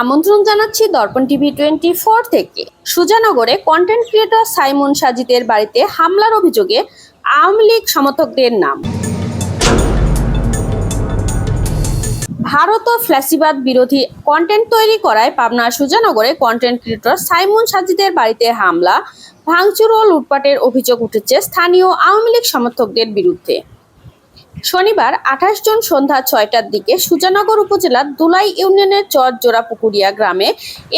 আমন্ত্রণ জানাচ্ছি দর্পণ টিভি 24 থেকে। সুজানগরে কন্টেন্ট ক্রিয়েটর সাইমন সাজিদের বাড়িতে হামলার অভিযোগে আওয়ামী লীগ সমর্থকদের নাম। ভারত ও ফ্যাসিবাদ বিরোধী কন্টেন্ট তৈরি করায় পাবনার সুজানগরে কন্টেন্ট ক্রিয়েটর সাইমন সাজিদের বাড়িতে হামলা, ভাঙচুর ও লুটপাটের অভিযোগ উঠেছে স্থানীয় আওয়ামী লীগ সমর্থকদের বিরুদ্ধে। শনিবার 28 জুন সন্ধ্যা 6টার দিকে সুজানগর উপজেলার দুলাই ইউনিয়নের চর জোড়াপুকুরিয়া গ্রামে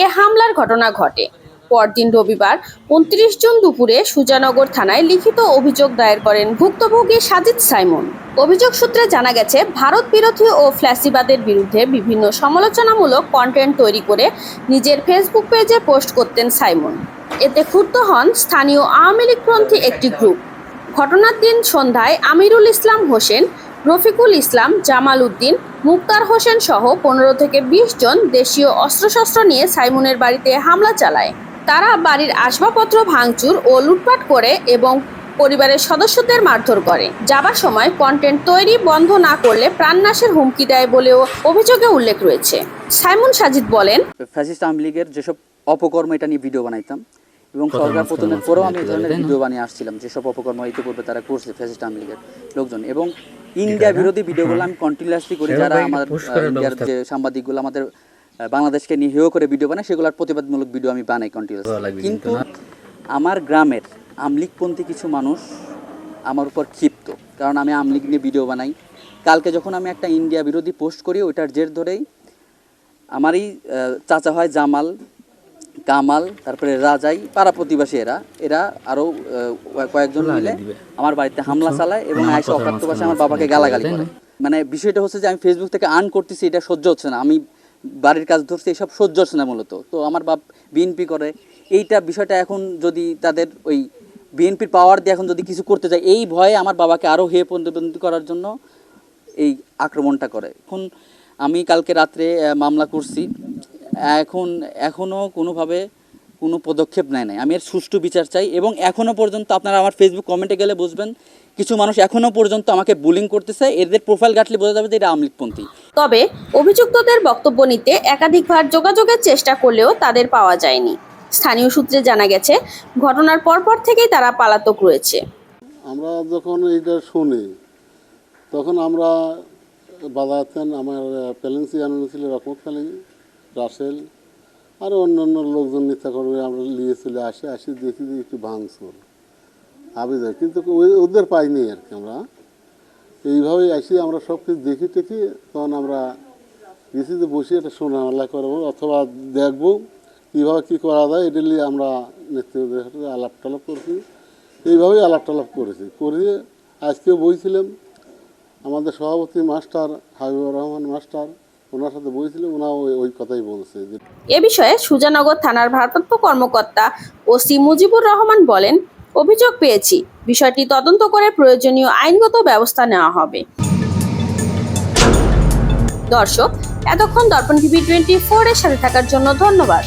এ হামলার ঘটনা ঘটে। পরদিন রবিবার 29 জুন দুপুরে সুজানগর থানায় লিখিত অভিযোগ দায়ের করেন ভুক্তভোগী সাজিদ সাইমন। অভিযোগ সূত্রে জানা গেছে, ভারত বিরোধী ও ফ্যাসিবাদের বিরুদ্ধে বিভিন্ন সমালোচনামূলক কন্টেন্ট তৈরি করে নিজের ফেসবুক পেজে পোস্ট করতেন সাইমন। এতে ক্ষুব্ধ হন স্থানীয় আওয়ামী লীগপন্থী একটি গ্রুপ। ঘটনার দিন সন্ধ্যায় আমিরুল ইসলাম হোসেন, রফিকুল ইসলাম, জামাল উদ্দিন, মুক্তার হোসেন সহ 15 থেকে 20 জন দেশীয় অস্ত্রশস্ত্র নিয়ে সাইমনের বাড়িতে হামলা চালায়। তারা বাড়ির আসবাবপত্র ভাঙচুর ও লুটপাট করে এবং পরিবারের সদস্যদের মারধর করে। যাবার সময় কন্টেন্ট তৈরি বন্ধ না করলে প্রাণনাশের হুমকি দেয় বলেও অভিযোগে উল্লেখ রয়েছে। সাইমন সাজিদ বলেন, ফ্যাসিস্ট আওয়ামী লীগের যেসব অপকর্ম এটা নিয়ে ভিডিও বানাইতাম এবং সরকার পতনের পরেও আমি এই ধরনের ভিডিও বানিয়ে আসছিলাম, যেসব অপকর্ম ইতিপূর্বে তারা করছে ফ্যাসিস্ট আওয়ামী লীগের লোকজন, এবং ইন্ডিয়া বিরোধী ভিডিওগুলো আমি কন্টিনিউয়াসলি করি। যারা আমার ইন্ডিয়ার যে সাংবাদিকগুলো আমাদের বাংলাদেশকে নিয়ে হেয় করে ভিডিও বানায়, সেগুলোর প্রতিবাদমূলক ভিডিও আমি বানাই কন্টিনিউয়াসলি। কিন্তু আমার গ্রামের আমলিগপন্থী কিছু মানুষ আমার উপর ক্ষিপ্ত, কারণ আমি আমলিগ নিয়ে ভিডিও বানাই। কালকে যখন আমি একটা ইন্ডিয়া বিরোধী পোস্ট করি, ওইটার জের ধরেই আমারই চাচা হয় জামাল, কামাল, তারপরে রাজাই, পাড়া প্রতিবাসী এরা আরও কয়েকজন মিলে আমার বাড়িতে হামলা চালায় এবং আইসা অকাত্য ভাষায় আমার বাবাকে গালাগালি করে। মানে বিষয়টা হচ্ছে যে আমি ফেসবুক থেকে আর্ন করতেছি, এটা সহ্য হচ্ছে না, আমি বাড়ির কাজ ধরছি, এইসব সহ্য হচ্ছে না মূলত। তো আমার বাপ বিএনপি করে, এইটা বিষয়টা এখন যদি তাদের ওই বিএনপির পাওয়ার দিয়ে এখন যদি কিছু করতে যায়, এই ভয়ে আমার বাবাকে আরও হেয় প্রতিবন্ধী করার জন্য এই আক্রমণটা করে। এখন আমি কালকে রাত্রে মামলা করছি, এখনও কোনোভাবে কোনো পদক্ষেপ নেয় নাই। আমি এর সুষ্ঠু বিচার চাই এবং এখনও পর্যন্ত আপনারা আমার ফেসবুক কমেন্টে গেলে বুঝবেন, কিছু মানুষ এখনও পর্যন্ত আমাকে বুলিং করতেছে। এদের প্রোফাইল ঘাটলে বোঝা যাবে যে এটা আওয়ামী লীগপন্থী। তবে অভিযুক্তদের বক্তব্য নিতে একাধিকবার যোগাযোগের চেষ্টা করলেও তাদের পাওয়া যায়নি। স্থানীয় সূত্রে জানা গেছে, ঘটনার পরপর থেকেই তারা পলাতক রয়েছে। আমরা যখন এইটা শুনি তখন আমরা বাজাতেন, আমার প্যালেন্সি আনন্দ ছিল, রকমত খালি, রাসেল আরও অন্যান্য লোকজন নেতা করবে, আমরা নিয়ে চলে আসি দেখি যে একটু ভাঙচুর আবি যায়, কিন্তু ওদের পাইনি আর কি। আমরা এইভাবেই আসি, আমরা সব কিছু দেখি টেখি, তখন আমরা গেছি যে বসে এটা শোনামেলা করবো অথবা দেখবো কীভাবে কী করা যায়, এটা নিয়ে আমরা নেতৃত্বের সাথে আলাপ টালাপ করছি। এইভাবেই আলাপ টালাপ করেছি, করে আজকেও বইছিলাম আমাদের সভাপতি মাস্টার হাবিবুর রহমান মাস্টার, ওনার সাথে বইছিল, ওনাও ওই কথাই বলছে। এ বিষয়ে সুজানগর থানার ভারপ্রাপ্ত কর্মকর্তা ওসি মুজিবুর রহমান বলেন, অভিযোগ পেয়েছি, বিষয়টি তদন্ত করে প্রয়োজনীয় আইনগত ব্যবস্থা নেওয়া হবে। দর্শক, এতক্ষণ দর্পণ টিভি 24 এর সাথে থাকার জন্য ধন্যবাদ।